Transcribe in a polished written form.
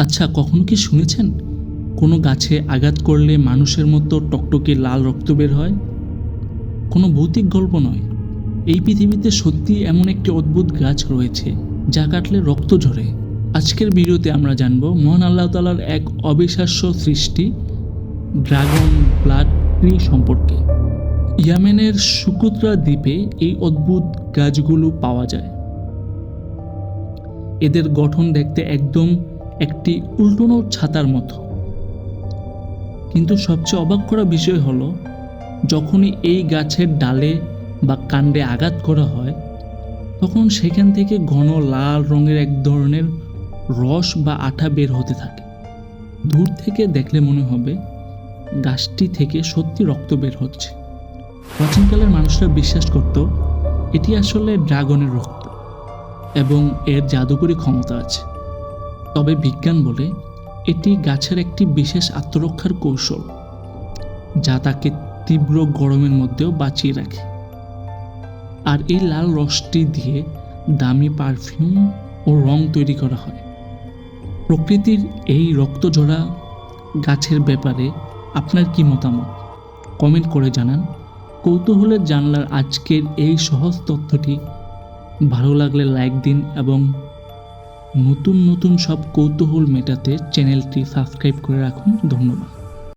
আচ্ছা, কখনো কি শুনেছেন কোনো গাছে আঘাত করলে মানুষের মতো টকটকে লাল রক্ত বের হয়? কোনো ভৌতিক গল্প নয়, এই পৃথিবীতে সত্যি এমন একটি অদ্ভুত গাছ রয়েছে যা কাটলে রক্ত ঝরে। আজকের ভিডিওতে আমরা জানব মহান আল্লাহ তাআলার এক অবিশ্বাস্য সৃষ্টি ড্রাগন ব্লাড ট্রি সম্পর্কে। ইয়েমেনের সুকুত্রা দ্বীপে এই অদ্ভুত গাছগুলো পাওয়া যায়। এদের গঠন দেখতে একদম একটি উল্টোনো ছাতার মতো, কিন্তু সবচেয়ে অবাক করা বিষয় হলো যখনই এই গাছের ডালে বা কাণ্ডে আঘাত করা হয় তখন সেখান থেকে ঘন লাল রঙের এক ধরনের রস বা আঠা বের হতে থাকে। দূর থেকে দেখলে মনে হবে গাছটি থেকে সত্যি রক্ত বের হচ্ছে। প্রাচীনকালের মানুষরা বিশ্বাস করত এটি আসলে ড্রাগনের রক্ত এবং এর জাদুকরী ক্ষমতা আছে। তবে বিজ্ঞান বলে এটি গাছের একটি বিশেষ আত্মরক্ষার কৌশল, যা তাকে তীব্র গরমের মধ্যেও বাঁচিয়ে রাখে। আর এই লাল রসটি দিয়ে দামি পারফিউম ও রং তৈরি করা হয়। প্রকৃতির এই রক্তঝরা গাছের ব্যাপারে আপনার কি মতামত কমেন্ট করে জানান। কৌতূহলের জানলার আজকের এই সহজ তথ্যটি ভালো লাগলে লাইক দিন এবং নতুন নতুন সব কৌতূহল মেটাতে চ্যানেলটি সাবস্ক্রাইব করে রাখুন। ধন্যবাদ।